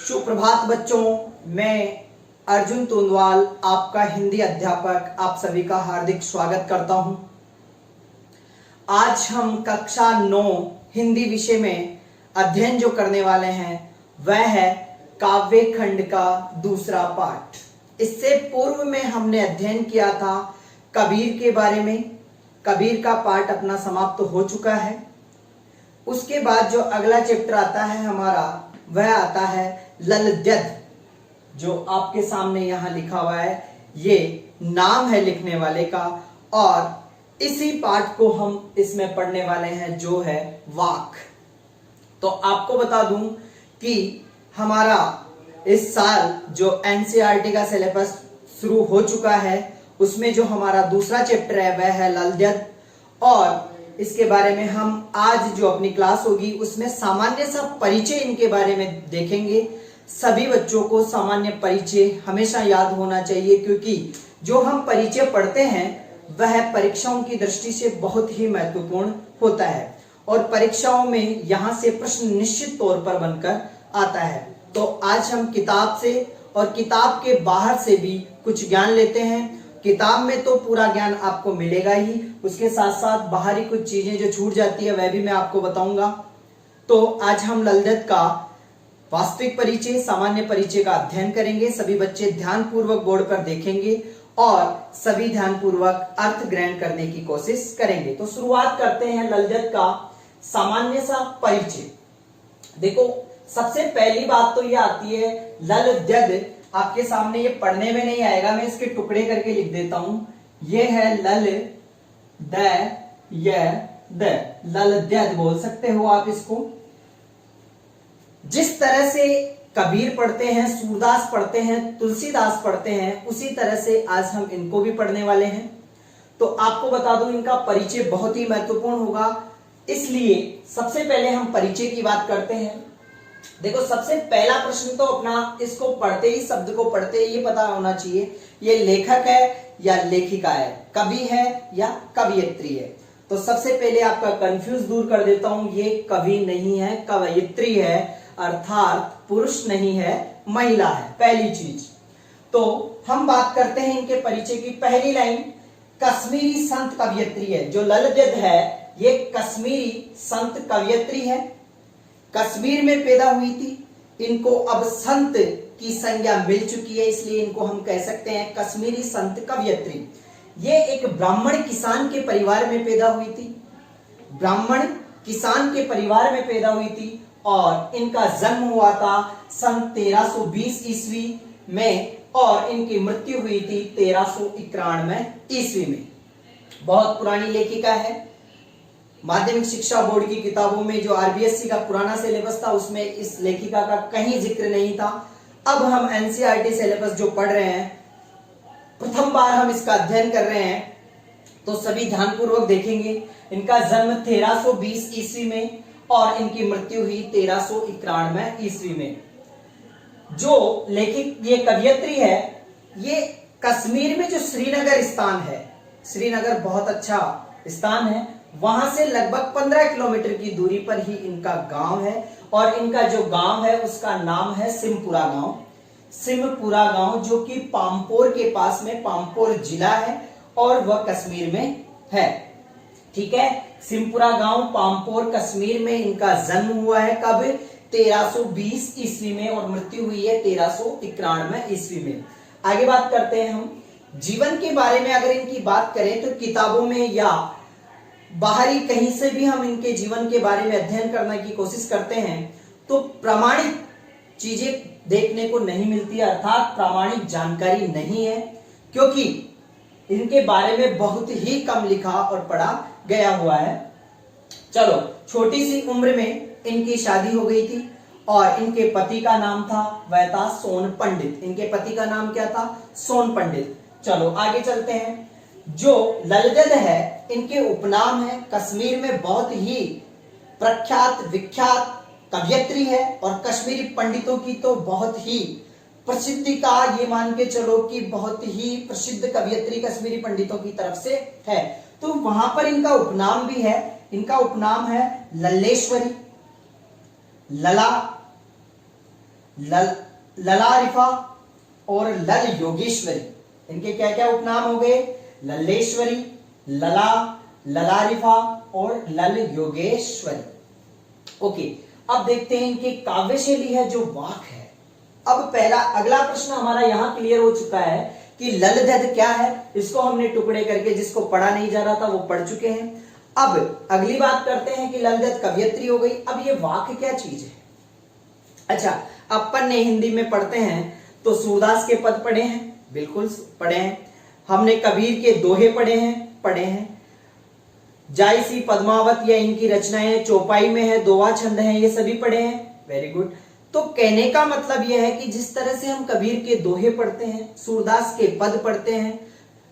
सुप्रभात बच्चों, मैं अर्जुन तोंदवाल आपका हिंदी अध्यापक आप सभी का हार्दिक स्वागत करता हूं। आज हम कक्षा 9 हिंदी विषय में अध्ययन जो करने वाले हैं वह है काव्य खंड का दूसरा पाठ। इससे पूर्व में हमने अध्ययन किया था कबीर के बारे में। कबीर का पाठ अपना समाप्त हो चुका है। उसके बाद जो अगला चैप्टर आता है हमारा वह आता है लल द्यद, जो आपके सामने यहां लिखा हुआ है। ये नाम है लिखने वाले का और इसी पाठ को हम इसमें पढ़ने वाले हैं जो है वाक। तो आपको बता दूं कि हमारा इस साल जो एनसीईआरटी का सिलेबस शुरू हो चुका है उसमें जो हमारा दूसरा चैप्टर है वह है लल द्यद, और इसके बारे में हम आज जो अपनी क्लास होगी उसमें सामान्य सा परिचय इनके बारे में देखेंगे। सभी बच्चों को सामान्य परिचय हमेशा याद होना चाहिए, क्योंकि जो हम परिचय पढ़ते हैं वह परीक्षाओं की दृष्टि से बहुत ही महत्वपूर्ण होता है और परीक्षाओं में यहां से प्रश्न निश्चित तौर पर बनकर आता है। तो आज हम किताब से और किताब के बाहर से भी कुछ ज्ञान लेते हैं। किताब में तो पूरा ज्ञान आपको मिलेगा ही, उसके साथ साथ बाहरी कुछ चीजें जो छूट जाती है वह भी मैं आपको बताऊंगा। तो आज हम लल द्यद का वास्तविक परिचय, सामान्य परिचय का अध्ययन करेंगे। सभी बच्चे ध्यानपूर्वक बोर्ड पर देखेंगे और सभी ध्यानपूर्वक अर्थ ग्रहण करने की कोशिश करेंगे। तो शुरुआत करते हैं लल द्यद का सामान्य सा परिचय। देखो, सबसे पहली बात तो यह आती है लल द्यद। आपके सामने ये पढ़ने में नहीं आएगा, मैं इसके टुकड़े करके लिख देता हूं। ये है लल द य द, लल द्यद बोल सकते हो आप इसको। जिस तरह से कबीर पढ़ते हैं, सूरदास पढ़ते हैं, तुलसीदास पढ़ते हैं, उसी तरह से आज हम इनको भी पढ़ने वाले हैं। तो आपको बता दूं इनका परिचय बहुत ही महत्वपूर्ण होगा, इसलिए सबसे पहले हम परिचय की बात करते हैं। देखो, सबसे पहला प्रश्न तो अपना इसको पढ़ते ही, शब्द को पढ़ते ही ये पता होना चाहिए ये लेखक है या लेखिका है, कवि है या कवयित्री है। तो सबसे पहले आपका कंफ्यूज दूर कर देता हूं, ये कवि नहीं है, कवयित्री है, अर्थात पुरुष नहीं है, महिला है, पहली चीज। तो हम बात करते हैं इनके परिचय की। पहली लाइन कश्मीरी संत कवयित्री है। जो लल द्यद है ये कश्मीरी संत कवयित्री है, कश्मीर में पैदा हुई थी। इनको अब संत की संज्ञा मिल चुकी है, इसलिए इनको हम कह सकते हैं कश्मीरी संत कवयित्री। ये एक ब्राह्मण किसान के परिवार में पैदा हुई थी, ब्राह्मण किसान के परिवार में पैदा हुई थी और इनका जन्म हुआ था सन 1320 ईस्वी में और इनकी मृत्यु हुई थी 1391 ईस्वी में। बहुत पुरानी लेखिका है। माध्यमिक शिक्षा बोर्ड की किताबों में जो आरबीएससी का पुराना सिलेबस था उसमें इस लेखिका का कहीं जिक्र नहीं था। अब हम एनसीईआरटी सिलेबस जो पढ़ रहे हैं, प्रथम बार हम इसका अध्ययन कर रहे हैं, तो सभी ध्यानपूर्वक देखेंगे। इनका जन्म 1320 ईस्वी में और इनकी मृत्यु हुई 1391 ईस्वी में। जो लेखिक ये कवयित्री है, ये कश्मीर में जो श्रीनगर स्थान है, श्रीनगर बहुत अच्छा स्थान है, वहां से लगभग 15 किलोमीटर की दूरी पर ही इनका गांव है और इनका जो गांव है उसका नाम है सिमपुरा गांव। सिमपुरा गांव जो कि पामपोर के पास में, पामपोर जिला है और वह कश्मीर में है। ठीक है, सिमपुरा गांव पामपोर कश्मीर में इनका जन्म हुआ है। कब? 1320 ईस्वी में और मृत्यु हुई है 1391 ईस्वी में। आगे बात करते हैं हम जीवन के बारे में। अगर इनकी बात करें तो किताबों में या बाहरी कहीं से भी हम इनके जीवन के बारे में अध्ययन करने की कोशिश करते हैं तो प्रामाणिक चीजें देखने को नहीं मिलती, अर्थात प्रामाणिक जानकारी नहीं है, क्योंकि इनके बारे में बहुत ही कम लिखा और पढ़ा गया हुआ है। चलो, छोटी सी उम्र में इनकी शादी हो गई थी और इनके पति का नाम था, वह था सोन पंडित। इनके पति का नाम क्या था? सोन पंडित। चलो आगे चलते हैं। जो लल द्यद है इनके उपनाम है, कश्मीर में बहुत ही प्रख्यात विख्यात कवयित्री है और कश्मीरी पंडितों की तो बहुत ही प्रसिद्धि का ये मान के चलो कि बहुत ही प्रसिद्ध कवयित्री कश्मीरी पंडितों की तरफ से है। तो वहां पर इनका उपनाम भी है, इनका उपनाम है लल्लेश्वरी, लला, ललारिफा और लल योगेश्वरी। इनके क्या क्या उपनाम हो गए? लल्लेश्वरी, लला, ललारिफा और लल योगेश्वरी। ओके, अब देखते हैं इनके काव्य शैली है जो वाक है। अब पहला अगला प्रश्न हमारा यहां क्लियर हो चुका है कि ललदद क्या है। इसको हमने टुकड़े करके, जिसको पढ़ा नहीं जा रहा था वो पढ़ चुके हैं। अब अगली बात करते हैं कि ललदद कवियत्री हो गई। अब ये वाक क्या चीज है? अच्छा, अपन ने हिंदी में पढ़ते हैं तो सूरदास के पद पढ़े हैं, बिल्कुल पढ़े हैं। हमने कबीर के दोहे पढ़े हैं। जायसी, पद्मावत या इनकी रचनाएं चौपाई में है, दोहा छंद है, ये सभी पढ़े हैं। Very good. तो कहने का मतलब यह है कि जिस तरह से हम कबीर के दोहे पढ़ते हैं, सूरदास के पद पढ़ते हैं,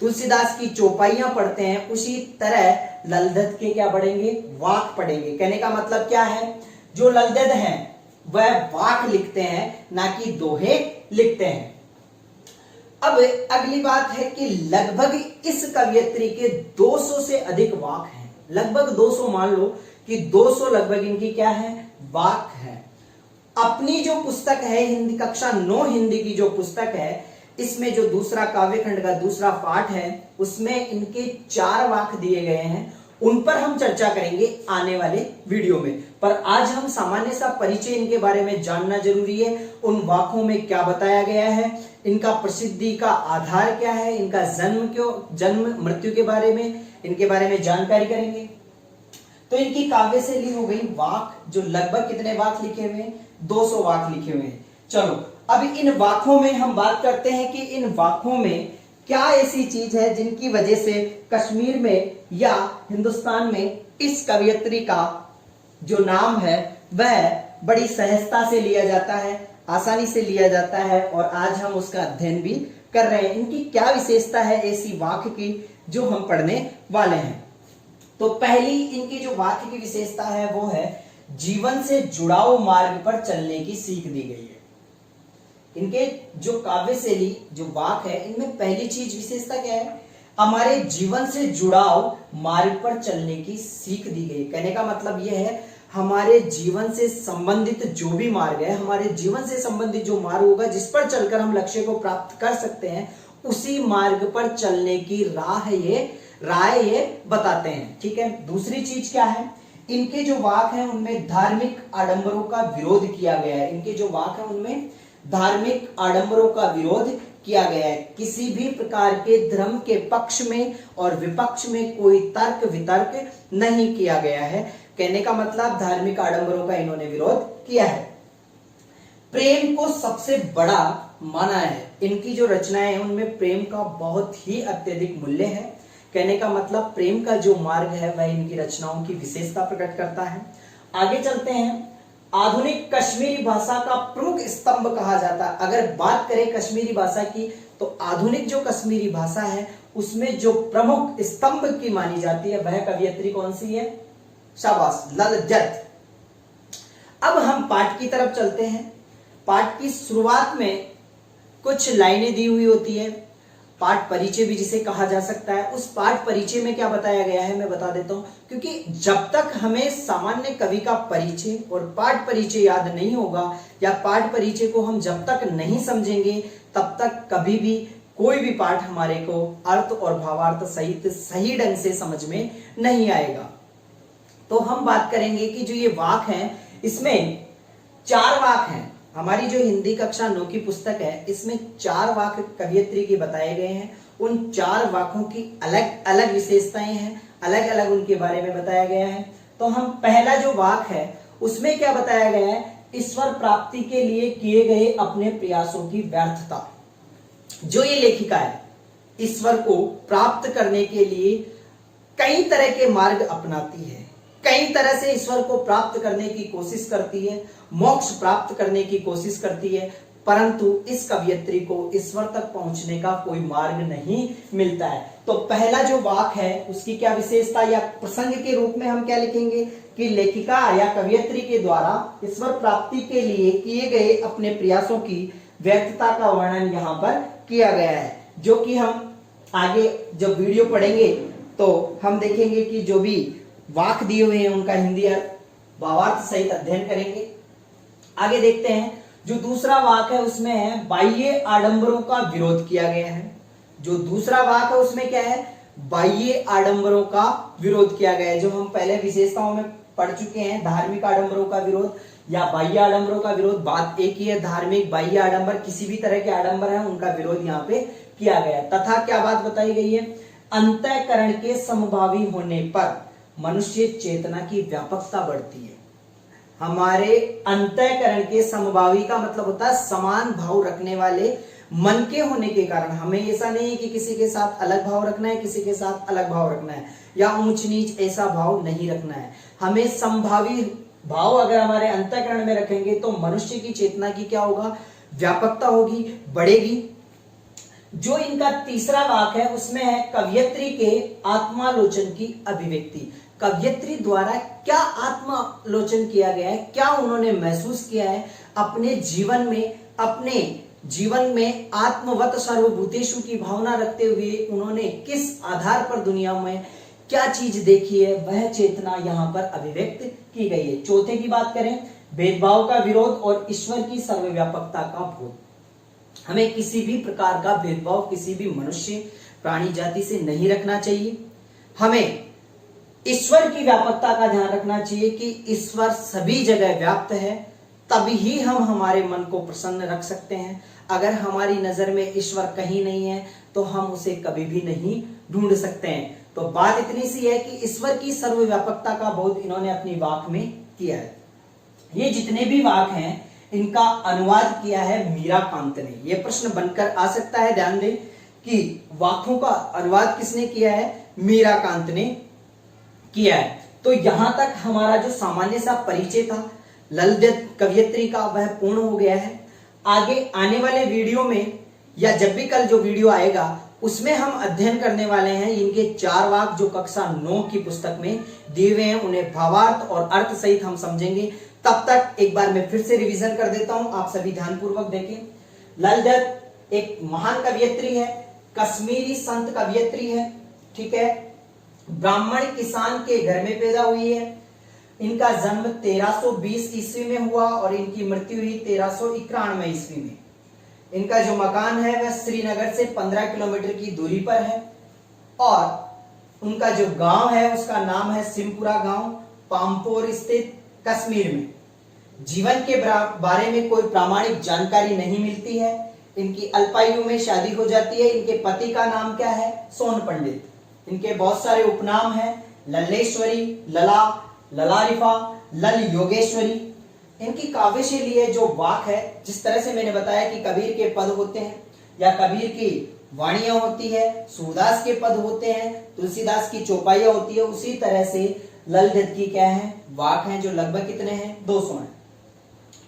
तुलसीदास की चौपाइयां पढ़ते हैं, उसी तरह ललदद के क्या पढ़ेंगे? वाक पढ़ेंगे। कहने का मतलब क्या है? जो ललदद हैं वह वाक लिखते हैं, ना कि दोहे लिखते हैं। अब अगली बात है कि लगभग इस कवियत्री के 200 से अधिक वाक हैं। लगभग 200, मान लो कि 200 लगभग इनकी क्या है? वाक है। अपनी जो पुस्तक है हिंदी कक्षा 9 हिंदी की जो पुस्तक है, इसमें जो दूसरा काव्यखंड का दूसरा पाठ है उसमें इनके 4 वाक दिए गए हैं। उन पर हम चर्चा करेंगे आने वाले वीडियो में। पर आज हम सामान्य सा परिचय इनके बारे में जानना जरूरी है। उन वाकों में क्या बताया गया है, इनका प्रसिद्धि का आधार क्या है, इनका जन्म मृत्यु के बारे में, इनके बारे में जानकारी करेंगे। तो इनकी काव्य शैली हो गई वाक, जो लगभग कितने वाक लिखे हुए हैं? 200 वाक लिखे हुए हैं। चलो, अब इन वाकों में हम बात करते हैं कि इन वाकों में क्या ऐसी चीज है जिनकी वजह से कश्मीर में या हिंदुस्तान में इस कवियत्री का जो नाम है वह बड़ी सहजता से लिया जाता है, आसानी से लिया जाता है, और आज हम उसका अध्ययन भी कर रहे हैं। इनकी क्या विशेषता है ऐसी वाक की जो हम पढ़ने वाले हैं। तो पहली इनकी जो वाक्य की विशेषता है वो है जीवन से जुड़ाव मार्ग पर चलने की सीख दी गई है। इनके जो काव्य शैली जो वाक है, इनमें पहली चीज विशेषता क्या है? हमारे जीवन से जुड़ाव मार्ग पर चलने की सीख दी गई। कहने का मतलब यह है हमारे जीवन से संबंधित जो भी मार्ग है, हमारे जीवन से संबंधित जो मार्ग होगा जिस पर चलकर हम लक्ष्य को प्राप्त कर सकते हैं, उसी मार्ग पर चलने की राह ये बताते हैं। ठीक है। दूसरी चीज क्या है? इनके जो वाक हैं उनमें धार्मिक आडंबरों का विरोध किया गया है। इनके जो वाक हैं उनमें धार्मिक आडंबरों का विरोध किया गया है। किसी भी प्रकार के धर्म के पक्ष में और विपक्ष में कोई तर्क वितर्क नहीं किया गया है। कहने का मतलब धार्मिक आडंबरों का इन्होंने विरोध किया है। प्रेम को सबसे बड़ा माना है। इनकी जो रचनाएं हैं उनमें प्रेम का बहुत ही अत्यधिक मूल्य है। कहने का मतलब प्रेम का जो मार्ग है वह इनकी रचनाओं की विशेषता प्रकट करता है। आगे चलते हैं। आधुनिक कश्मीरी भाषा का प्रमुख स्तंभ कहा जाता है। अगर बात करें कश्मीरी भाषा की तो आधुनिक जो कश्मीरी भाषा है उसमें जो प्रमुख स्तंभ की मानी जाती है वह कवियत्री कौन सी है? शाबाश, ललदद। अब हम पाठ की तरफ चलते हैं। पाठ की शुरुआत में कुछ लाइनें दी हुई होती है, पाठ परिचय भी जिसे कहा जा सकता है। उस पाठ परिचय में क्या बताया गया है मैं बता देता हूं, क्योंकि जब तक हमें सामान्य कवि का परिचय और पाठ परिचय याद नहीं होगा या पाठ परिचय को हम जब तक नहीं समझेंगे तब तक कभी भी कोई भी पाठ हमारे को अर्थ और भावार्थ सहित सही ढंग से समझ में नहीं आएगा। तो हम बात करेंगे कि जो ये वाक हैं इसमें 4 वाक हैं। हमारी जो हिंदी कक्षा 9 की पुस्तक है इसमें 4 वाक कवियत्री के बताए गए हैं। उन 4 वाकों की अलग अलग विशेषताएं हैं, अलग अलग उनके बारे में बताया गया है। तो हम पहला जो वाक है उसमें क्या बताया गया है? ईश्वर प्राप्ति के लिए किए गए अपने प्रयासों की व्यर्थता। जो ये लेखिका है ईश्वर को प्राप्त करने के लिए कई तरह के मार्ग अपनाती है, कई तरह से ईश्वर को प्राप्त करने की कोशिश करती है, मोक्ष प्राप्त करने की कोशिश करती है, परंतु इस कवियत्री को ईश्वर तक पहुंचने का कोई मार्ग नहीं मिलता है। तो पहला जो वाक है उसकी क्या विशेषता या प्रसंग के रूप में हम क्या लिखेंगे कि लेखिका या कवियत्री के द्वारा ईश्वर प्राप्ति के लिए किए गए अपने प्रयासों की व्यर्थता का वर्णन यहाँ पर किया गया है। जो कि हम आगे जब वीडियो पढ़ेंगे तो हम देखेंगे कि जो भी वाक दिए हुए हैं उनका हिंदी भावार्थ सहित अध्ययन करेंगे। आगे देखते हैं। जो दूसरा वाक है उसमें है बाह्य आडंबरों का विरोध किया गया है। जो दूसरा वाक है उसमें क्या है, बाह्य आडंबरों का विरोध किया गया है। जो हम पहले विशेषताओं में पढ़ चुके हैं, धार्मिक आडंबरों का विरोध या बाह्य आडंबरों का विरोध, बात एक ही है। धार्मिक, बाह्य आडंबर, किसी भी तरह के आडंबर है उनका विरोध यहाँ पे किया गया। तथा क्या बात बताई गई है, अंतःकरण के समभावी होने पर मनुष्य चेतना की व्यापकता बढ़ती है। हमारे अंतःकरण के समभावी का मतलब होता है समान भाव रखने वाले मन के होने के कारण। हमें ऐसा नहीं है कि किसी के साथ अलग भाव रखना है, किसी के साथ अलग भाव रखना है, या ऊंच नीच ऐसा भाव नहीं रखना है। हमें समभावी भाव अगर हमारे अंतःकरण में रखेंगे तो मनुष्य की चेतना की क्या होगा, व्यापकता होगी, बढ़ेगी। जो इनका तीसरा वाक है उसमें है कवयित्री के आत्मालोचन की अभिव्यक्ति। कवयित्री द्वारा क्या आत्मालोचन किया गया है, क्या उन्होंने महसूस किया है अपने जीवन में आत्मवत सर्वभूतेषु की भावना रखते हुए उन्होंने किस आधार पर दुनिया में क्या चीज देखी है, वह चेतना यहाँ पर अभिव्यक्त की गई है। चौथे की बात करें, भेदभाव का विरोध और ईश्वर की सर्वव्यापकता का बोध। हमें किसी भी प्रकार का भेदभाव किसी भी मनुष्य प्राणी जाति से नहीं रखना चाहिए। हमें ईश्वर की व्यापकता का ध्यान रखना चाहिए कि ईश्वर सभी जगह व्याप्त है, तभी ही हम हमारे मन को प्रसन्न रख सकते हैं। अगर हमारी नजर में ईश्वर कहीं नहीं है तो हम उसे कभी भी नहीं ढूंढ सकते हैं। तो बात इतनी सी है कि ईश्वर की सर्वव्यापकता का बोध इन्होंने अपनी वाक में किया है। ये जितने भी वाक हैं इनका अनुवाद किया है मीराकांत ने। यह प्रश्न बनकर आ सकता है, ध्यान दें कि वाकों का अनुवाद किसने किया है, मीराकांत ने किया है। तो यहां तक हमारा जो सामान्य सा परिचय था ललित कवयित्री का वह पूर्ण हो गया है। आगे आने वाले वीडियो में या जब भी कल जो वीडियो आएगा उसमें हम अध्ययन करने वाले हैं इनके 4 वाक जो कक्षा 9 की पुस्तक में दिए हुए हैं, उन्हें भावार्थ और अर्थ सहित हम समझेंगे। तब तक एक बार मैं फिर से रिवीजन कर देता हूं, आप सभी ध्यानपूर्वक देखें। ललित एक महान कवयित्री है, कश्मीरी संत कवयित्री है, ठीक है। ब्राह्मण किसान के घर में पैदा हुई है। इनका जन्म 1320 ईस्वी में हुआ और इनकी मृत्यु हुई 1391 ईस्वी में। इनका जो मकान है वह श्रीनगर से 15 किलोमीटर की दूरी पर है और उनका जो गांव है उसका नाम है सिमपुरा गांव, पामपोर स्थित कश्मीर में। जीवन के बारे में कोई प्रामाणिक जानकारी नहीं मिलती है। इनकी अल्पायु में शादी हो जाती है। इनके पति का नाम क्या है, सोन पंडित। इनके बहुत सारे उपनाम हैं, लल्लेश्वरी, लला, ललारिफा, लल योगेश्वरी। इनकी काव्य शैली है जो वाक है, जिस तरह से मैंने बताया कि कबीर के पद होते हैं या कबीर की वाणियां होती है, सूरदास के पद होते हैं, तुलसीदास की चौपाइयां होती है, उसी तरह से ललित की क्या है, वाक हैं जो लगभग कितने हैं, 200 हैं।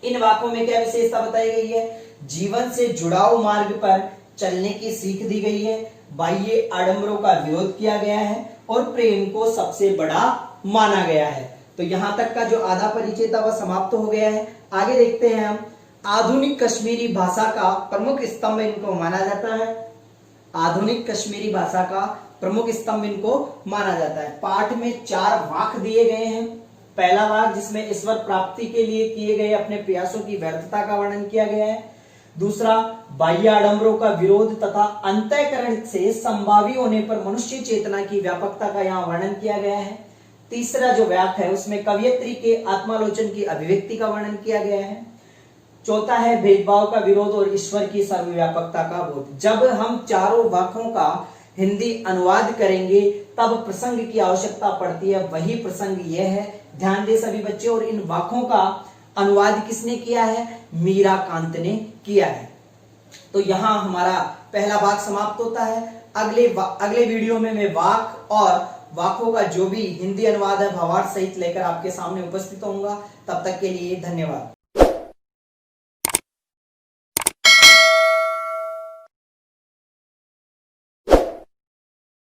इन वाकों में क्या विशेषता बताई गई है, जीवन से जुड़ाव मार्ग पर चलने की सीख दी गई है, बाह्य आडंबरों का विरोध किया गया है और प्रेम को सबसे बड़ा माना गया है। तो यहां तक का जो आधा परिचय था वह समाप्त हो गया है। आगे देखते हैं हम, आधुनिक कश्मीरी भाषा का प्रमुख स्तंभ इनको माना जाता है। आधुनिक कश्मीरी भाषा का प्रमुख स्तंभ इनको माना जाता है। पाठ में 4 वाक दिए गए हैं। पहला वाक जिसमें ईश्वर प्राप्ति के लिए किए गए अपने प्रयासों की व्यर्थता का वर्णन किया गया है। दूसरा, बाह्य आडंबरों का विरोध तथा अंतःकरण से संभावी होने पर मनुष्य चेतना की व्यापकता का यहाँ वर्णन किया गया है। तीसरा जो वाक है उसमें कवयित्री के आत्मालोचन की अभिव्यक्ति का वर्णन किया गया है। चौथा है भेदभाव का विरोध और ईश्वर की सर्वव्यापकता का बोध। जब हम चारों वाकों का हिंदी अनुवाद करेंगे तब प्रसंग की आवश्यकता पड़ती है, वही प्रसंग यह है। ध्यान दे सभी बच्चे। और इन वाकों का अनुवाद किसने किया है, मीराकांत ने किया है। तो यहां हमारा पहला वाक समाप्त होता है। अगले वीडियो में मैं वाक और वाकों का जो भी हिंदी अनुवाद है भावार्थ सहित लेकर आपके सामने उपस्थित होऊंगा। तब तक के लिए धन्यवाद।